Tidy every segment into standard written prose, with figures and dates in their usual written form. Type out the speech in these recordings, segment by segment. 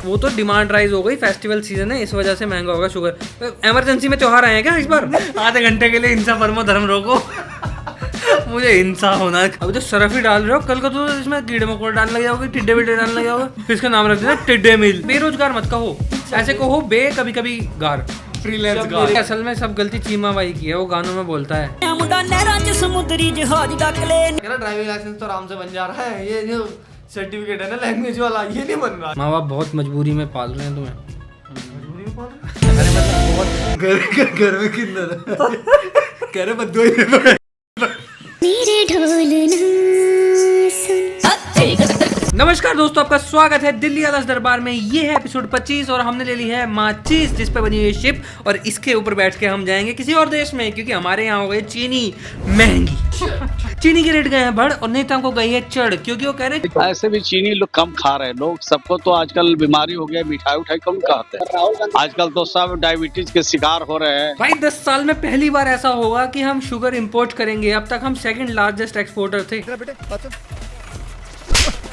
वो तो demand rise हो गई, फेस्टिवल सीजन है इस वजह से महंगा होगा शुगर। इमरजेंसी में त्योहार आए हैं क्या इस बार? आधे घंटे के लिए हिंसा परमो धर्म रोको। मुझे हिंसा होना है। अभी तो सरफ ही डाल रहे हो, कल को तो इसमें कीड़े मकोड़े डालने लग जाओगे, टिड्डे विड्डे डालने लग जाओगे, फिर इसका नाम रख देना टिड्डे मिल। बेरोजगार मत कहो, ऐसे कहो बे कभी कभी गार, फ्रीलांस गार। असल में सब गलती चीमा भाई की है, वो गानों में बोलता है। ड्राइविंग लाइसेंस तो आराम से बन जा रहा है, ये जो सर्टिफिकेट है ना लैंग्वेज वाला, ये नहीं बन रहा। माँ बाप बहुत मजबूरी में पाल रहे हैं तुम्हें। मजबूरी में पाल रहे हैं? घर में किधर कह रहे बद्दुआ नमस्कार दोस्तों, आपका स्वागत है दिल्ली आलस दरबार में। ये है एपिसोड 25 और हमने ले ली है माचिस जिस पे बनी हुई शिप, और इसके ऊपर बैठ के हम जाएंगे किसी और देश में, क्योंकि हमारे यहाँ हो गई चीनी महंगी। चीनी के रेट गए हैं बढ़ और नेताओं को गई है चढ़, क्योंकि वो कह रहे हैं ऐसे भी चीनी लोग कम खा रहे हैं। लोग सबको तो आजकल बीमारी हो गया, मिठाई उठाई कम खाते हैं। आजकल तो सब डायबिटीज के शिकार हो रहे हैं। भाई 10 साल में पहली बार ऐसा होगा कि हम शुगर इंपोर्ट करेंगे। अब तक हम सेकंड लार्जेस्ट एक्सपोर्टर थे।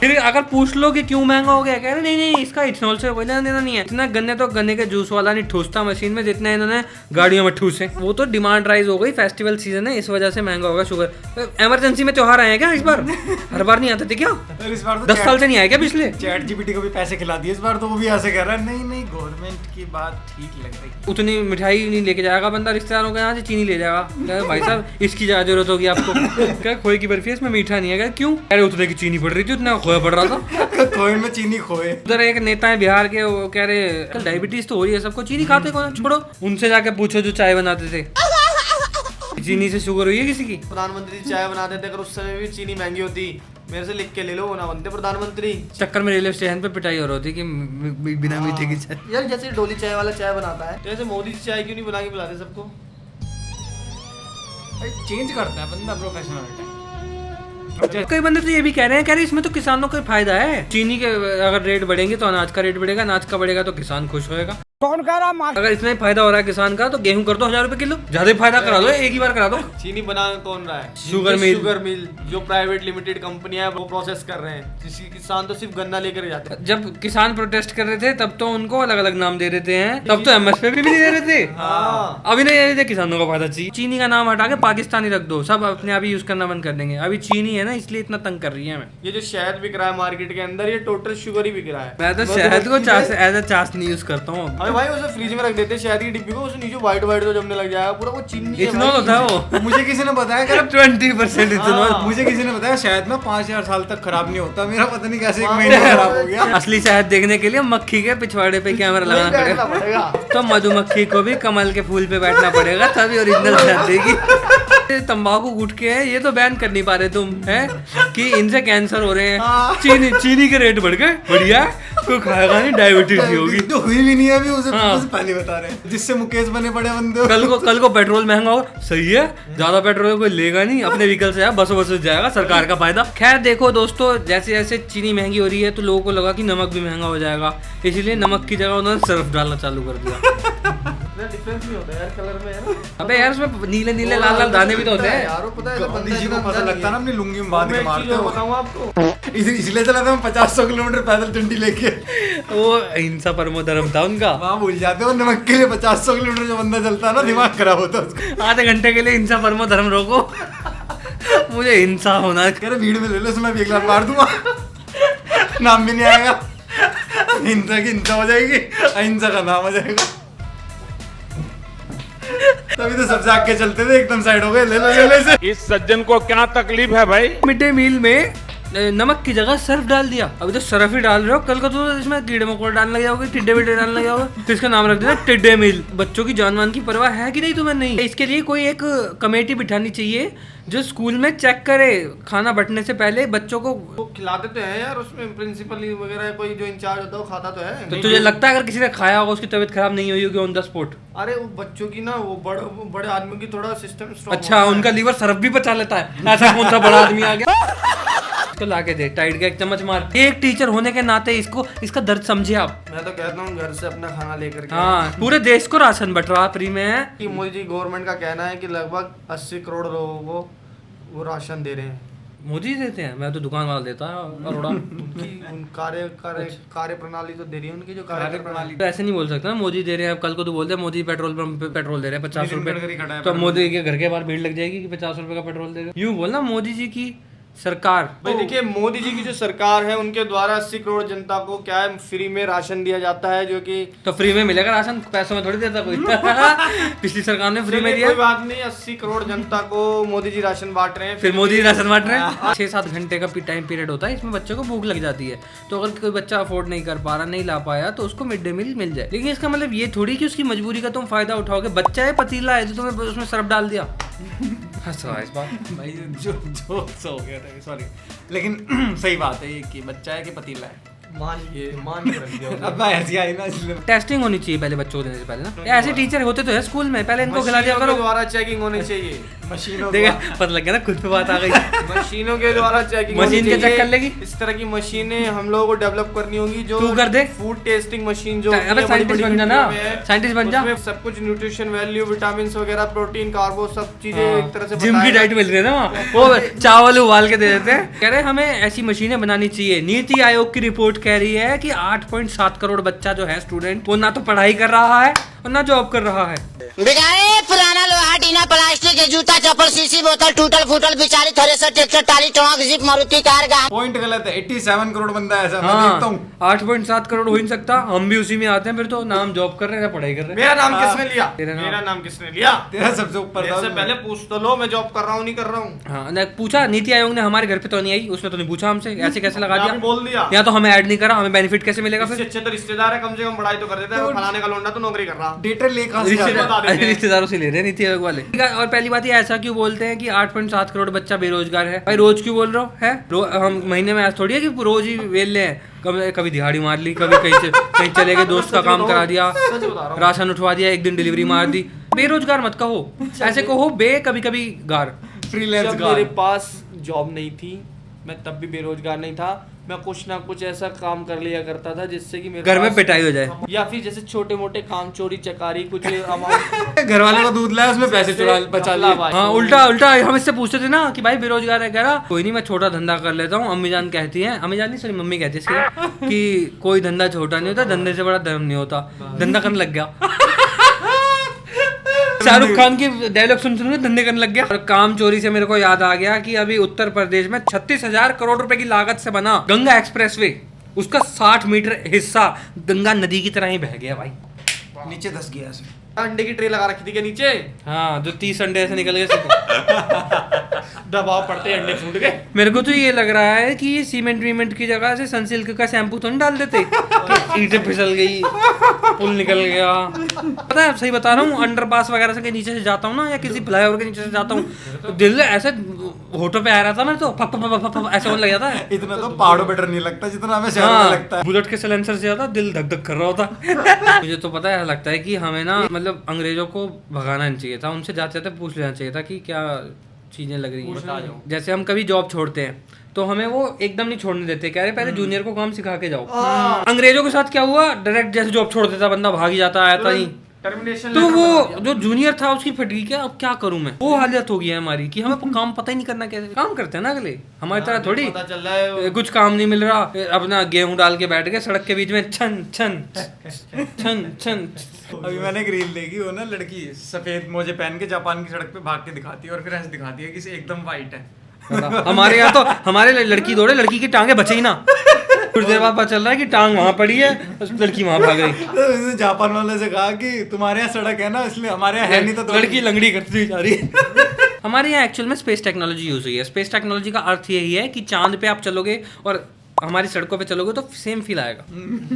फिर अगर पूछ लो कि क्यों महंगा हो गया, कह रहे नहीं इसका इथेनॉल से कोई लेना देना नहीं है। इतना गन्ने तो गन्ने के जूस वाला नहीं ठूसता मशीन में जितना इन्होंने गाड़ियों में ठूसे। वो तो डिमांड राइज हो गई, फेस्टिवल सीजन है इस वजह से महंगा होगा शुगर। इमरजेंसी में त्योहार आए हैं क्या इस बार? हर बार नहीं आते थे क्या? इस बार तो 10 साल से नहीं आए क्या पिछले? चैट जीपीटी को भी पैसे खिला दिए इस बार, तो वो भी ऐसे कह रहा है नहीं गवर्नमेंट की बात ठीक लग रही। उतनी मिठाई नहीं लेके जाएगा बंदा रिश्तेदारों के यहाँ से, चीनी ले जाएगा। भाई साहब इसकी ज्यादा जरूरत होगी आपको। क्या खोए की बर्फी है, इसमें मीठा नहीं है? क्यों? अरे उतने की चीनी पड़ रही थी, उतना खोया पड़ रहा था। खोए में चीनी खोए। उधर एक नेता है बिहार के, वो कह रहे कल डायबिटीज तो हो रही है सबको, चीनी खाते कौन? छोड़ो, उनसे जाके पूछो जो चाय बनाते थे, चीनी से शुगर हुई है किसी की? प्रधानमंत्री चाय बनाते थे, अगर उस समय भी चीनी महंगी होती, मेरे से लिख के ले लो, वो ना बनते प्रधानमंत्री। चक्कर में रेलवे स्टेशन पे पिटाई हो रही थी कि बिना मीठे की चाय। यार जैसे डोली चाय वाला चाय बनाता है, जैसे मोदी जी चाय क्यों नहीं बना के पिलाते सबको? चेंज करता है बंदा, प्रोफेशनल। कई बंदे तो ये भी कह रहे हैं इसमें तो किसानों को फायदा है। चीनी के अगर रेट बढ़ेंगे तो अनाज का रेट बढ़ेगा, अनाज का बढ़ेगा तो किसान खुश होएगा। कौन कह रहा? अगर इतना ही फायदा हो रहा है किसान का तो गेहूं कर दो 1000 रुपए किलो, ज्यादा फायदा करा दो, एक ही बार करा दो। चीनी बना कौन रहा है? शुगर मिल जो प्राइवेट लिमिटेड कंपनी है वो प्रोसेस कर रहे हैं, जिसकी किसान तो सिर्फ गन्ना लेकर जाते हैं। जब किसान प्रोटेस्ट कर रहे थे तब तो उनको अलग अलग नाम दे रहे हैं, तब तो एमएसपी भी नहीं दे रहे थे। अभी नहीं दे रहे थे, किसानों का फायदा चाहिए। चीनी का नाम हटा के पाकिस्तानी रख दो, सब अपने आप ही यूज करना बंद कर देंगे। अभी चीनी है ना, इसलिए इतना तंग कर रही है हमें। ये जो शहद बिक रहा है मार्केट के अंदर, ये टोटल शुगर ही बिक रहा है। मैं तो शहद को एज अ चाशनी यूज करता हूँ। अरे भाई उसे फ्रिज में रख देते हैं शहद की डिब्बी को, उसे नीचे व्हाइट तो जमने लग जाएगा पूरा, वो चीनी इथेनॉल होता है वो। मुझे किसी ने बताया 20% इथेनॉल। मुझे किसी ने बताया शहद में 5000 साल तक खराब नहीं होता। मेरा पता नहीं कैसे 1 महीने खराब हो गया। असली शहद देखने के लिए मक्खी के पिछवाड़े पे कैमरा लगाना पड़ेगा। तो मधुमक्खी को भी कमल के फूल पे बैठना पड़ेगा, तभी ओरिजिनल शहद देगी। तंबाकू गुटखे है, ये तो बैन कर नहीं पा रहे तुम, है कि इनसे कैंसर हो रहे हैं। चीनी के रेट बढ़ गए, बढ़िया, कोई खाएगा नहीं, डायबिटीज भी होगी। तो हुई भी नहीं है अभी, उसे पानी बता रहे हैं, जिससे मुकेश बने पड़े बंदे। कल को पेट्रोल महंगा हो, सही है, ज्यादा पेट्रोल कोई लेगा नहीं, अपने व्हीकल से बसों जाएगा, सरकार का फायदा। खैर देखो दोस्तों, जैसे जैसे चीनी महंगी हो रही है तो लोगों को लगा कि नमक भी महंगा हो जाएगा, इसलिए नमक की जगह उन्होंने सर्फ डालना चालू कर दिया। डिफरेंस नहीं होता यार कलर में, है ना? अबे यार उसमें नीले नीले लाल लाल दाने भी तो होते हैं यार। पता है गांधी जी को पता लगता ना, अपनी लुंगी में बांध के मारते हो। बताऊं आपको, इसलिए चला था 50-100 किलोमीटर पैदल डंडी लेके। वो हिंसा परमो धर्म था उनका। वहाँ भूल जाते हो, नमक के लिए 50-100 किलोमीटर जो बंदा चलता है ना, दिमाग खराब होता है उसका। आधे घंटे के लिए हिंसा परमो धर्म रोको। मुझे हिंसा होना। कह रहे भीड़ में ले लो, उसमें भी 1 लाख मार दूंगा, नाम भी नहीं आएगा। हिंसा की हिंसा हो जाएगी, अहिंसा का नाम हो जाएगा। तभी तो सब आगे चलते थे, एकदम साइड हो गए, ले लो इसे। इस सज्जन को क्या तकलीफ है भाई? मिड डे मील में नमक की जगह सर्फ डाल दिया। अभी तो सरफ ही डाल रहे हो, कल को तो इसमें कीड़े मकोड़े डालने लग जाओगे, टिड्डे विड्डे डालने लग जाओगे, फिर इसका नाम रख देना टिड्डे मिल। बच्चों की जानवान की परवाह है कि नहीं तुम्हें? नहीं। इसके लिए कोई एक कमेटी बिठानी चाहिए जो स्कूल में चेक करे, खाना बंटने से पहले बच्चों को। वो खिलाते तो है यार, उसमें प्रिंसिपल वगैरह कोई जो इंचार्ज होता है वो खाता तो है। तो तुझे लगता है अगर किसी ने खाया होगा उसकी तबीयत खराब नहीं हुई होगी ऑन द स्पॉट? अरे वो बच्चों की ना, वो बड़े आदमी की थोड़ा सिस्टम स्ट्रांग। अच्छा, उनका लीवर सरफ भी पचा लेता है, ऐसा कौन सा बड़ा आदमी आ गया? तो लाके दे टाइट का एक चम्मच मार। एक टीचर होने के नाते इसका दर्द समझे आप। मैं तो कहता हूँ घर से अपना खाना लेकर के। हाँ, पूरे देश को राशन बट रहा फ्री में है। कि मोदी जी गवर्नमेंट का कहना है कि लगभग 80 करोड़ लोगों को वो राशन दे रहे हैं। मोदी देते हैं, मैं तो दुकान वाला देता है अरोड़ा। कार्य प्रणाली तो दे रही है उनकी, जो कार्य प्रणाली। तो ऐसे नहीं बोल सकता ना मोदी दे रहे हैं, कल को तो बोलते हैं मोदी पेट्रोल पंप पे पेट्रोल दे रहे हैं 50 रुपए, तो मोदी के घर के बाहर भीड़ लग जाएगी कि 50 रुपए का पेट्रोल दे रहे हैं। यूं बोलना मोदी जी की सरकार। भाई देखिए, मोदी जी की जो सरकार है उनके द्वारा 80 करोड़ जनता को क्या है, फ्री में राशन दिया जाता है, जो कि तो फ्री में मिलेगा राशन, पैसों में थोड़ी देता कोई। पिछली सरकार ने फ्री में दिया। कोई बात नहीं, 80 करोड़ जनता को मोदी जी राशन बांट रहे हैं। फिर मोदी राशन बांट रहे हैं। 6-7 घंटे का टाइम पीरियड होता है, इसमें बच्चों को भूख लग जाती है, तो अगर कोई बच्चा अफोर्ड नहीं कर पा रहा, नहीं ला पाया, तो उसको मिड डे मील मिल जाए। लेकिन इसका मतलब ये थोड़ी कि उसकी मजबूरी का तुम फायदा उठाओगे। बच्चा है, पतीला है, तो तुम्हें उसमें सरफ डाल दिया। हंस रहा है इस बात भाई जो हो गया था, सॉरी। लेकिन सही बात है ये कि बच्चा है कि पतीला है। मान के रख दिया। अब ऐसी आई ना, इसलिए टेस्टिंग होनी चाहिए पहले बच्चों को देने से पहले ना। ऐसे टीचर होते तो है स्कूल में, पहले इनको खिला दिया मशीनों करो। के द्वारा चेकिंग होनी चाहिए। मशीनों देखा, पता लग गया ना, खुद पे बात आ गई। मशीनों के द्वारा चेकिंग मशीन होनी के चाहिए। चेक कर लेगी। इस तरह की मशीनें हम लोगों को डेवलप करनी होगी, जो तू कर दे। फूड टेस्टिंग मशीन जो अबे साइंटिस्ट बन जा ना, साइंटिस्ट बन जा। उसमें सब कुछ न्यूट्रिशन वैल्यू, विटामिन वगैरह, प्रोटीन, कार्बो, सब चीजें एक तरह से जिम की बताएगा। डाइट मिल रही है ना वहाँ। वो चावल उबाल के दे देते हैं। कह रहे हमें ऐसी मशीनें बनानी चाहिए। नीति आयोग की रिपोर्ट कह रही है कि 8.7 करोड़ बच्चा जो है स्टूडेंट, वो ना तो पढ़ाई कर रहा है और ना जॉब कर रहा है। बिगाड़े पुराना लोहा टीना प्लास्टिक के जूता चप्पल सीसी बोतल टूटल फूटल बिचारी थ्रेसर ट्रैक्टर टाली ट्रक जीप मारुति कार गा। पॉइंट गलत है। 87 करोड़ बंदा है ऐसा, मैं हाँ, देखता हूँ। 8.7 करोड़ हो ही नहीं सकता। हम भी उसी में आते हैं फिर तो। ना हम जॉब कर रहे हैं ना पढ़ाई कर रहे हैं। मेरा नाम किसने लिया? तेरा नाम। मेरा नाम किसने लिया? तेरा सबसे ऊपर मेरे से था। पहले पूछ तो लो, मैं जॉब कर रहा हूँ नहीं कर रहा हूँ। हाँ, ने पूछा नीति आयोग ने, हमारे घर पे तो नहीं आई, उसने तो नहीं पूछा हमसे, ऐसे कैसे लगा आपने दिया। बोल दिया। या तो हमें ऐड नहीं करा, हमें बेनिफिट कैसे मिलेगा इससे फिर। अच्छे तो रिश्तेदार है, कम से कम पढ़ाई तो कर देता है। फलाने का लोंडा तो नौकरी कर रहा। डेटा ले कहाँ से बता आता है? देते हैं। रिश्तेदारों से ले रहे हैं नीति आयोग वाले। और पहली बात ये, ऐसा क्यों बोलते हैं कि 8.7 करोड़ बच्चा बेरोजगार है। भाई रोज क्यों बोल रहे हो है? हम महीने में आज थोड़ी है कि रोज ही वेले हैं। कभी दिहाड़ी मार ली, कभी कहीं चले गए, दोस्त का काम करा दिया, सच बता रहा हूँ। राशन उठवा दिया, एक दिन डिलीवरी मार दी। बेरोजगार मत कहो, ऐसे कहो कभी कभी गार। फ्रीलांस जब मेरे पास जॉब नहीं थी, मैं तब भी बेरोजगार नहीं था। मैं कुछ ना कुछ ऐसा काम कर लिया करता था जिससे कि मेरे घर में पास- पिटाई हो जाए। या फिर जैसे छोटे मोटे काम, चोरी चकारी, कुछ अमाउंट। घर वालों का दूध लाया, उसमें पैसे चुरा बचा लिए। हाँ, उल्टा हम इससे पूछते थे ना कि भाई बेरोजगार है, कह रहा कोई नहीं, मैं छोटा धंधा कर लेता हूँ। अम्मी जान कहती है, अम्मी जान नहीं सॉरी मम्मी कहती है इसकी, कि कोई धंधा छोटा नहीं होता, धंधे से बड़ा धर्म नहीं होता। धंधा करने लग गया। शाहरुख खान की डायलॉग सुन सुन के धंधे करने लग गया। और काम चोरी से मेरे को याद आ गया कि अभी उत्तर प्रदेश में 36,000 करोड़ रुपए की लागत से बना गंगा एक्सप्रेसवे, उसका 60 मीटर हिस्सा गंगा नदी की तरह ही बह गया भाई। नीचे धस गया ऐसे। अंडे की ट्रे लगा रखी थी क्या नीचे? हाँ, जो 30 अंडे से निकल गए सीधे। दबाव पड़ते अंडे फूट गए। मेरे को तो ये लग रहा है कि ये सीमेंट वीमेंट की जगह से सनसिल्क का शैम्पू तो नहीं डाल देते कि ईंटें फिसल गई, पुल निकल गया। पता है, सही बता रहा हूँ, अंडरपास वगैरह से के नीचे से जाता हूँ ना, या किसी फ्लाईओवर के नीचे से जाता हूँ, तो दिल ऐसे होठों पे आ रहा था मेरे तो, फप फप फप फप ऐसे होने लग जाता है। इतना तो पहाड़ों पे डर नहीं लगता जितना हमें शहरों में लगता है। बुलेट के सिलेंसर से ज्यादा दिल धक धक कर रहा होता। मुझे तो पता है, लगता है कि हमें ना मतलब अंग्रेजों को भगाना नहीं चाहिए था, उनसे जाते जाते पूछ लेना चाहिए था कि क्या चीजें लग रही हैं। जैसे हम कभी जॉब छोड़ते हैं तो हमें वो एकदम नहीं छोड़ने देते, कह रहे पहले जूनियर को काम सिखा के जाओ। अंग्रेजों के साथ क्या हुआ, डायरेक्ट जैसे जॉब छोड़ देता बंदा, भाग ही जाता, आता ही। टर्मिनेशन तो वो जो जूनियर था उसकी फट गई क्या, अब क्या करूं मैं। वो हालत हो गई है हमारी कि हमें काम पता ही नहीं करना कैसे काम करते हैं ना अगले, हमारी तरह थोड़ी पता चल रहा है। कुछ काम नहीं मिल रहा, अपना गेहूं डाल के बैठ गए सड़क के बीच में, छन छन छन छन। अभी मैंने एक रील देखी, वो ना लड़की सफेद मोजे पहन के जापान की सड़क पे भाग के दिखाती है और फिर ऐसे दिखाती है कि एकदम वाइट है। हमारे यहाँ तो हमारे लड़की दौड़े, लड़की की टांगे बचे ही ना। कुछ देर बाद पता चल रहा है कि टांग वहां पड़ी है, लड़की वहां भाग गई। तो उसने जापान वाले से कहा कि तुम्हारे यहाँ सड़क है ना, इसलिए हमारे यहाँ है नहीं, तो लड़की लंगड़ी करती हुई जा रही है। हमारे यहाँ एक्चुअल में स्पेस टेक्नोलॉजी यूज हुई है। स्पेस टेक्नोलॉजी का अर्थ यही है कि चांद पे आप चलोगे और हमारी सड़कों पे चलोगे तो सेम फील आएगा।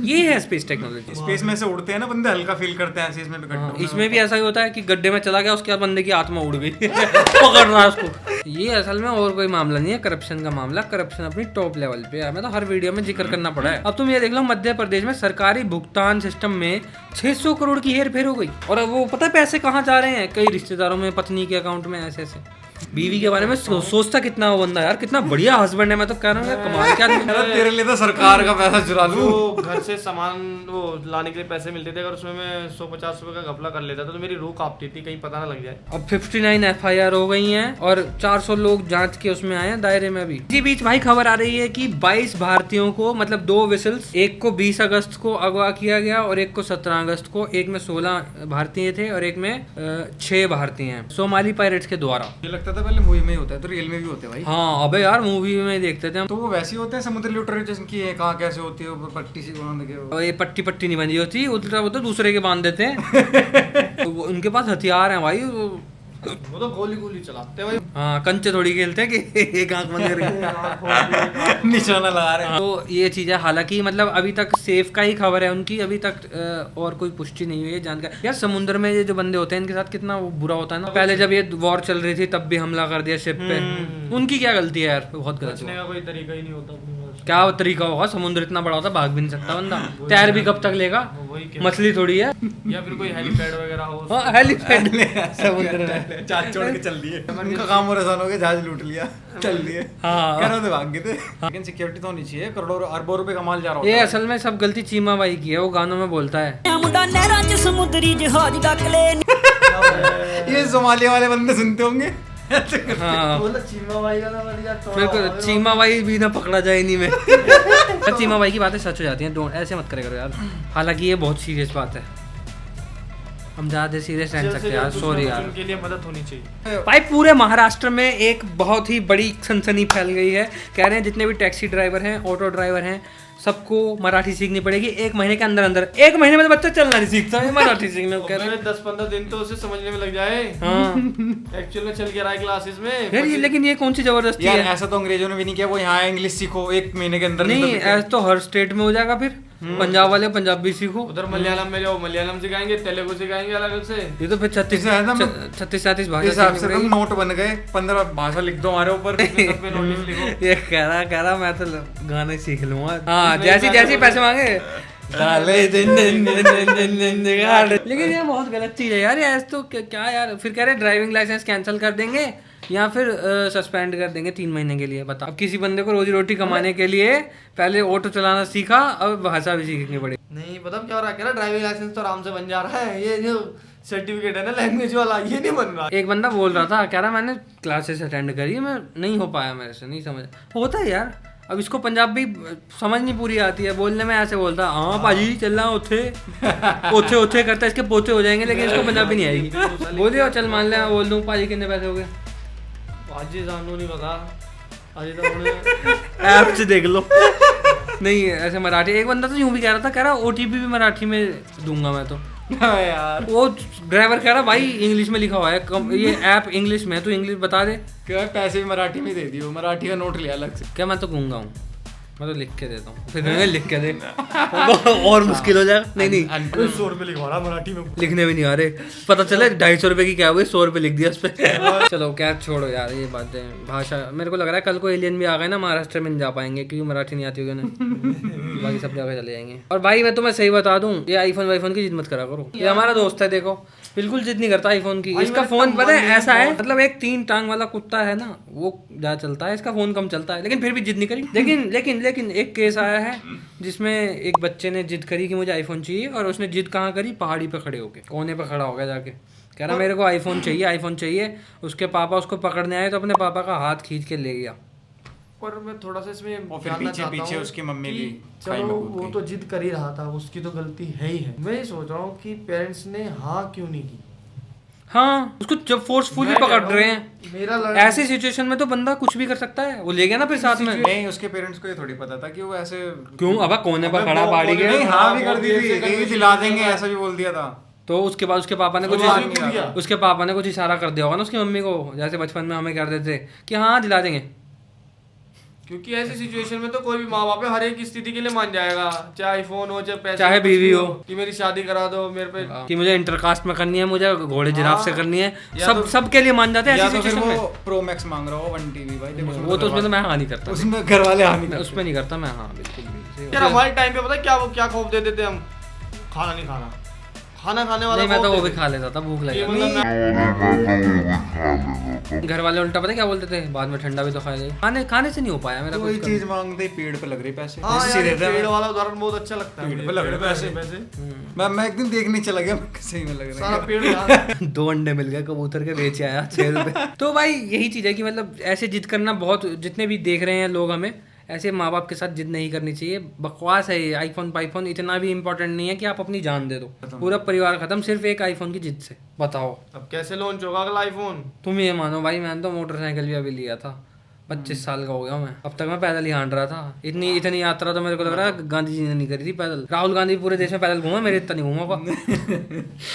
ये है स्पेस टेक्नोलॉजी। स्पेस में से उड़ते हैं ना बंदे, हल्का फील करते हैं ऐसे, इसमें भी गड्ढों में इसमें भी ऐसा ही होता है कि गड्ढे में चला गया, उसके बाद बंदे की आत्मा उड़ गई। पकड़ रहा है उसको। ये असल में और कोई मामला नहीं है करप्शन का मामला। करप्शन अपनी टॉप लेवल पे है, मैं तो हर वीडियो में जिक्र करना पड़ा है। अब तुम ये देख लो, मध्य प्रदेश में सरकारी भुगतान सिस्टम में 600 करोड़ की हेर फेर हो गई। और वो पता है पैसे कहाँ जा रहे हैं, कई रिश्तेदारों में, पत्नी के अकाउंट में, ऐसे ऐसे। बीवी के बारे में सोचता कितना वो बंदा यार, कितना बढ़िया हस्बैंड है। मैं तो कह रहा हूँ यार कमाल क्या आदमी। अरे तेरे लिए तो सरकार का पैसा चुरा लूं। तो घर से सामान वो लाने के लिए पैसे मिलते थे, अगर उसमें मैं 150 रुपए का घपला कर लेता था तो मेरी रूह कांपती थी, कहीं पता ना लग जाए। अब 59 FIR हो गई हैं और 400 लोग जांच के उसमें आए हैं दायरे में। अभी इसी बीच भाई खबर आ रही है कि 22 भारतीयों को, मतलब 2 विसल्स, एक को 20 अगस्त को अगवा किया गया और एक को 17 अगस्त को। एक में 16 भारतीय थे और एक में 6 भारतीय हैं, सोमाली पायरेट्स के द्वारा। ये लगता था पहले मूवी में ही होता है, तो रियल में भी होते हैं भाई। हाँ अबे यार मूवी में देखते थे हम। तो वो वैसे ही होते हैं समुद्री लुटेरे जिनकी है, कहाँ कैसे होती है, ऊपर पट्टी सी बांध के और ये पट्टी पट्टी नहीं बंधी होती, उल्टा वो तो दूसरे के बांध देते हैं। तो उनके पास हथियार हैं भाई, वो तो गोली गोली चलाते भाई। हाँ कंचे थोड़ी खेलते हैं कि एक आंख बंद करके निशाना लगा रहे हैं। तो ये चीज़ है। हालांकि मतलब अभी तक सेफ का ही खबर है उनकी, अभी तक और कोई पुष्टि नहीं हुई है जानकारी। यार समुद्र में ये जो बंदे होते हैं इनके साथ कितना वो बुरा होता है ना। पहले जब ये वॉर चल रही थी तब भी हमला कर दिया शिप पे। उनकी क्या गलती है यार, बहुत गलत बचने का कोई तरीका ही नहीं होता अपने पास। क्या तरीका होगा, समुद्र इतना बड़ा होता है, भाग भी नहीं सकता बंदा। तैर भी कब तक लेगा, मछली थोड़ी है। या फिर कोई हेलीपैड वगैरह हो। हाँ हेलीपैड समुद्र में जहाज छोड़ के चल दिए, उनका काम और आसान हो गया, जहाज लूट लिया, चल दिए। हाँ कह रहे थे भाग गए थे। लेकिन सिक्योरिटी तो होनी चाहिए, करोड़ों अरबों रुपए का माल जा रहा ये होता है। असल में सब गलती चीमा बाई की है, वो गानों में बोलता है। मुंडा नहरां च समुद्री जहाज डक ले। ये सोमालिया वाले बंदे सुनते होंगे। हाँ चीमा भाई का ना बढ़िया फिर चीमा बाई भी ना पकड़ा जाए इन्हीं में। पर चीमा बाई की बातें सच हो जाती हैं, डोंट ऐसे मत करे करो यार। हालांकि ये बहुत सीरियस बात है, हम ज्यादा सीरियस रह नहीं सकते यार, सॉरी यार। उनके लिए मदद होनी चाहिए भाई पूरे महाराष्ट्र में एक बहुत ही बड़ी सनसनी फैल गई है। कह रहे हैं जितने भी टैक्सी ड्राइवर हैं, ऑटो ड्राइवर हैं, सबको मराठी सीखनी पड़ेगी 1 महीने के अंदर अंदर। 1 महीने में तो बच्चा चलना नहीं सीखता है मराठी सीखने को। कह रहे हैं 10-15 दिन तो उसे समझने में लग जाए। हाँ एक्चुअल में चल के रहा है क्लासेस में यार ये, लेकिन ये कौन सी जबरदस्ती यार है। ऐसा तो अंग्रेजों ने भी नहीं किया, वो यहाँ इंग्लिश सीखो 1 महीने के अंदर। नहीं ऐसा तो हर स्टेट में हो जाएगा। फिर पंजाब वाले पंजाबी सीखो, उधर मलयालम में जाओ मलयालम सिखाएंगे, तेलुगु सिखाएंगे अलग से। ये तो फिर 36 है ना, 37 भाषा इस हिसाब सीखनी से तुम पड़ेगी। नोट बन गए, 15 भाषा लिख दो हमारे ऊपर। पे नोटिस लिखो। ये कह रहा मैं तो गाना ही सीख लूंगा। हाँ जैसी पैसे मांगे डाले दिन दिन दिन दिन दिन दिन दिन। लेकिन ये बहुत गलत चीज है यार, ये ऐसे तो क्या यार। फिर कह रहे ड्राइविंग लाइसेंस कैंसिल कर देंगे या फिर सस्पेंड कर देंगे 3 महीने के लिए। बता, अब किसी बंदे को रोजी रोटी कमाने के लिए पहले ऑटो चलाना सीखा, अब भाषा भी सीखनी पड़ेगी। नहीं पता क्या हो रहा है, कह रहा ड्राइविंग लाइसेंस तो आराम से बन जा रहा है, ये जो सर्टिफिकेट है ना लैंग्वेज वाला ये नहीं बन रहा। एक बंदा बोल रहा था, कह रहा मैंने क्लासेस अटेंड करी, मैं नहीं हो पाया, मेरे से नहीं समझ होता है यार। अब इसको पंजाबी समझ नहीं पूरी आती है, बोलने में ऐसे बोलता हाँ पाजी चलना ओथे ओथे ओथे करता है, इसके पोते हो जाएंगे, लेकिन इसको पंजाबी नहीं आएगी। बोलिए चल मान ले, बोल दूँ पाजी कितने पैसे हो गए, आज जानू नहीं पता, आज तो ऐप से देख लो। नहीं ऐसे मराठी, एक बंदा तो यूं भी कह रहा था, कह रहा OTP भी मराठी में दूंगा मैं तो। यार वो ड्राइवर कह रहा भाई इंग्लिश में लिखा हुआ है, ये ऐप इंग्लिश में, तो इंग्लिश बता दे। क्या पैसे भी मराठी में दे दियो, मराठी का नोट लिया अलग से। क्या मैं तो गूंगा हूँ, मैं तो लिख के देता हूँ, फिर कहेंगे लिख के दे और मुश्किल हो जाएगा। नहीं 100 रुपए लिखवा रहा मराठी में, लिखने भी नहीं आ रहे, पता चले 250 रुपए की क्या हुई, 100 रुपए लिख दिया उस पर। चलो क्या छोड़ो यार ये बातें, भाषा। मेरे को लग रहा है कल को एलियन भी आ गए ना महाराष्ट्र में, नहीं जा पाएंगे क्योंकि मराठी नहीं आती होगी उन्हें, बाकी सब जगह चले जाएंगे। और भाई मैं तुम्हें सही बता दूं, ये आईफोन वाईफोन की जिद मत करा करो, ये हमारा दोस्त है देखो, बिल्कुल जिद नहीं करता आईफोन की। इसका फोन पता है ऐसा है, मतलब एक 3 टांग वाला कुत्ता है ना, वो ज्यादा चलता है, इसका फोन कम चलता है, लेकिन फिर भी जिद नहीं करी। लेकिन एक केस आया है जिसमें एक बच्चे ने जिद करी कि मुझे आईफोन चाहिए, और उसने जिद कहाँ करी, पहाड़ी पे खड़े होके, कोने पे खड़ा हो गया जाके, कह रहा मेरे को आईफोन चाहिए। उसके पापा उसको पकड़ने आए तो अपने पापा का हाथ खींच के ले गया। पर मैं थोड़ा सा इसमें और फिर जानना चाहता पीछे हूँ उसकी मम्मी कि भी खाई चलो में कूद वो गई। तो जिद कर ही रहा था, उसकी तो गलती है ही है। मैं ये सोच रहा हूँ कि पेरेंट्स ने हाँ क्यों नहीं की। हाँ उसको जब फोर्सफुली मैं कह पकड़ रहा हूँ, रहे हैं, मेरा लड़का ऐसी सिचुएशन में तो बंदा कुछ भी कर सकता है, वो ले गया ना फिर साथ में। नहीं उसके पेरेंट्स को ये थोड़ी पता था कि वो ऐसे क्यों अब कोने पर खड़ा पहाड़ी के, नहीं हाँ भी कर दी थी, कहीं दिला देंगे ऐसा भी बोल दिया था। तो उसके बाद उसके पापा ने कुछ इशारा कर दिया होगा ना उसकी मम्मी को, जैसे बचपन में हमें कर देते कि हाँ दिला देंगे। क्योंकि ऐसी सिचुएशन में तो कोई भी माँ बाप हर एक स्थिति के लिए मान जाएगा, चाहे आईफोन हो चाहे पैसे, चाहे कुछ भी बीवी हो, कि मेरी शादी करा दो मेरे पे, कि मुझे इंटरकास्ट में करनी है, मुझे घोड़े जिराफ से करनी है, या तो- सब के लिए मान जाते हैं या ऐसी तो फिर सिचुएशन वो में। प्रो मैक्स मांग रहा हो 1 टीवी भाई, देखो वो तो उसमें तो मैं हाँ नहीं करता, उसमें घर वाले हाँ नहीं मैं करते। उसमें नहीं करता मैं, हाँ बिल्कुल भी। यार हमारे टाइम पे पता है क्या खौफ दे देते हम, खाना नहीं खाना, खाना खाने वाला नहीं मैं तो बहुत वो भी है। खा लेता था, भूख लगी ये थी। मतलब घर वाले उल्टा पता क्या बोलते थे, बाद में ठंडा भी तो खाएगा। खाने से नहीं हो पाया मेरा कोई कुछ चीज मांगते ही पेड़ पे लग रही पैसे। हाँ ऐसे यार, रहता है। पेड़ वाला उदाहरण बहुत अच्छा लगता है पेड़ मुझे। पे लग रहे पैसे। मैं एक दिन देखने चला गया, सही में लग रहा सारा है। पेड़ यहाँ 2 अंडे मिल गए कबूतर के, बेचे आया 6 रुपए। तो भाई यही चीज है कि मतलब ऐसे जिद करना बहुत, जितने भी देख रहे हैं लोग हमें, ऐसे माँ बाप के साथ जिद नहीं करनी चाहिए। बकवास है ये आईफोन पाईफोन, इतना भी इम्पोर्टेंट नहीं है कि आप अपनी जान दे दो। पूरा परिवार खत्म सिर्फ एक आईफोन की जिद से, बताओ। अब कैसे लॉन्च होगा अगला आईफोन? तुम ये मानो भाई, मैंने तो मोटरसाइकिल भी अभी लिया था, 25 साल का हो गया मैं, अब तक मैं पैदल ही हांड रहा था। इतनी यात्रा तो मेरे को लग रहा है गांधी जी ने नहीं करी थी पैदल। राहुल गांधी पूरे देश में पैदल घूमा, मेरे इतना नहीं घूमा।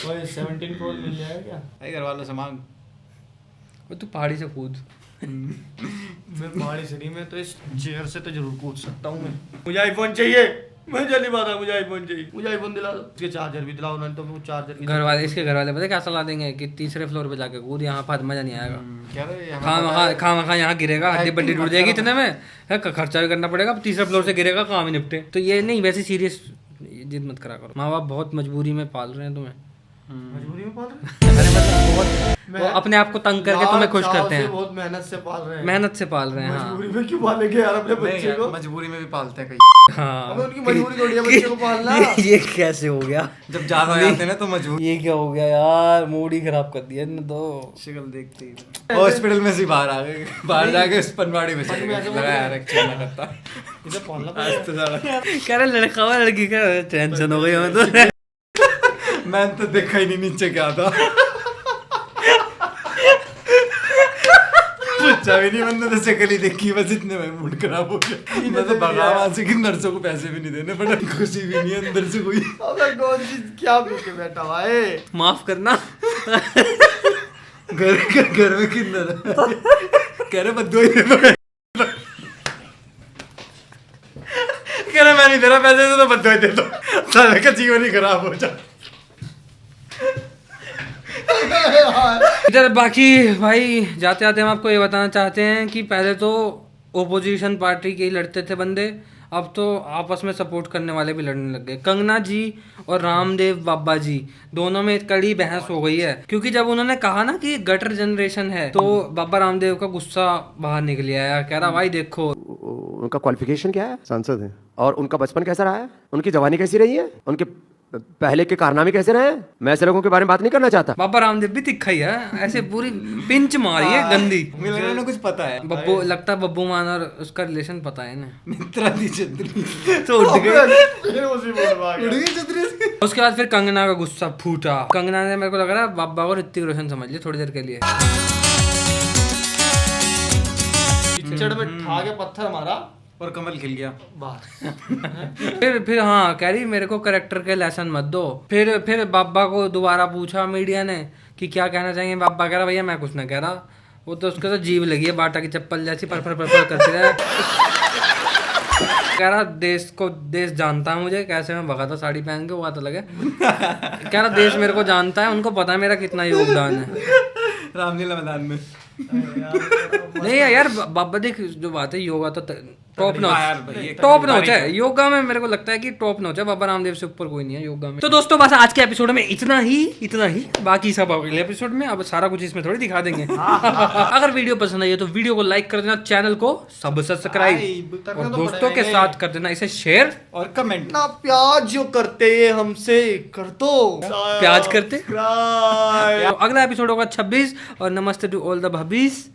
ओए 17 प्रो मिल जाएगा क्या? अरे घर वालों से मांग। वो तू पहाड़ी से कूद। मैं पहाड़ी से नहीं, मैं तो इस चेयर से तो जरूर कूद सकता हूँ। मैं मुझे आईफोन चाहिए, मैं जल्दी बात है, मुझे आईफोन चाहिए, मुझे आईफोन दिला दो। इसके चार्जर भी दिलाओ, नहीं तो वो चार्जर की घर वाले, इसके घर वाले पता है क्या सलाह देंगे कि 3रे फ्लोर पे जाके कूद, यहाँ पर मजा नहीं आएगा। क्या रहे यहाँ खा यहाँ गिरेगा, हड्डी बड्डी टूट जाएगी इतने में, है खर्चा भी करना पड़ेगा, 3रे फ्लोर से गिरेगा, काम ही निपटे। तो ये नहीं, वैसे सीरियस जिद मत करा करो। माँ बाप बहुत मजबूरी में पाल रहे हैं तुम्हें। मजबूरी में पाल रहे हैं? अरे मतलब बहुत वो अपने आप को तंग करके तुम्हें खुश करते हैं, बहुत मेहनत से पाल रहे हैं। मेहनत से पाल रहे हैं। हाँ मजबूरी में क्यों पालेंगे यार अपने बच्चे को? मजबूरी में भी पालते हैं कई। हाँ अबे उनकी मजबूरी थोड़ी है बच्चे को पालना। ये कैसे हो गया, जब ज्यादा हो जाते हैं ना तो मजबूर। ये क्या हो गया यार, मूड ही खराब कर दिया इन्होंने तो। शक्ल देखते ही हॉस्पिटल में से बाहर आ गए, बाहर जाके उस पनवाड़ी में चले गए। लगा यार एक्चुअली ना करता इसे पालना आज तो ज्यादा कह रहे लड़का हुआ लड़की का टेंशन हो गई हमें तो। मैंने तो देखा ही नहीं नीचे क्या था। पूछा भी नहीं, मैंने तो शक्ल ही देखी, बस इतने में मूड खराब हो गया। मैं तो भगा वहां से कि नर्सों को पैसे भी नहीं देने पड़े, खुशी भी नहीं अंदर से कोई। अबे कौन चीज क्या पी के बैठा हुआ है? माफ करना। घर में किन्नर कह रहे बद्दुआ ही दे दो। कह रहे मैं नहीं दे रहा पैसे, तो बद्दुआ ही दे दो, साले का जीवन ही खराब हो जाए। इधर बाकी भाई जाते जाते हम आपको ये बताना चाहते हैं कि पहले तो ओपोजिशन पार्टी के ही लड़ते थे बंदे, अब तो आपस में सपोर्ट करने वाले भी लड़ने लग गए। कंगना जी और रामदेव बाबा जी दोनों में एक कड़ी बहस हो गई है, क्योंकि जब उन्होंने कहा ना कि गटर जनरेशन है, तो बाबा रामदेव का गुस्सा बाहर निकल आया। कह रहा भाई देखो, उनका क्वालिफिकेशन क्या है? सांसद हैं। और उनका बचपन कैसा रहा है? उनकी जवानी कैसी रही है? उनके पहले के कारनामे कैसे रहे हैं? मैं ऐसे लोगों के बारे में बात नहीं करना चाहता। बाबा रामदेव भी तिखा ही है, ऐसे पूरी पिंच मारी है गंदी। मुझे लग रहा है कुछ पता है। बब्बू, लगता है बब्बू मान और उसका रिलेशन पता है ना। मित्रा दी छतरी तो उठ गए। फिर उसी बोल रहा उड़ गई छतरी से। उसके बाद फिर कंगना का गुस्सा फूटा। कंगना ने, मेरे को लग रहा है बाबा को ऋतिक रोशन समझ लिया थोड़ी देर के लिए। कीचड़ में ठा के पत्थर मारा और कमल खिल गया। फिर हाँ कह रही मेरे को करेक्टर के लेसन मत दो। फिर बाबा को दोबारा पूछा मीडिया ने कि क्या कहना चाहिए। बाबा कह रहा भैया मैं कुछ ना कह रहा, वो तो उसके तो जीव लगी है बाटा की चप्पल जैसी, पर करते रहे। कह रहा देश जानता है मुझे, कैसे मैं भगा था साड़ी पहन के, वो बात अलग है। कह रहा देश मेरे को जानता है, उनको पता है मेरा कितना योगदान है रामलीला मैदान में। नहीं यार बाबा देख, जो बात है योगा तो टॉप नॉच, यार भाई, टॉप नॉच है योगा में। मेरे को लगता है कि टॉप नॉच है, बाबा रामदेव से ऊपर कोई नहीं है योगा में। तो दोस्तों बस आज के एपिसोड में इतना ही। बाकी सब अगले एपिसोड में, अब सारा कुछ इसमें थोड़ी दिखा देंगे। अगर वीडियो पसंद आई है तो वीडियो को लाइक कर देना, चैनल को सब्सक्राइब और दोस्तों के साथ कर देना इसे शेयर और कमेंट। ना प्याज जो करते ये हमसे कर दो, प्याज करते। Subscribe। अगला एपिसोड होगा 26 और नमस्ते टू ऑल द भबीस।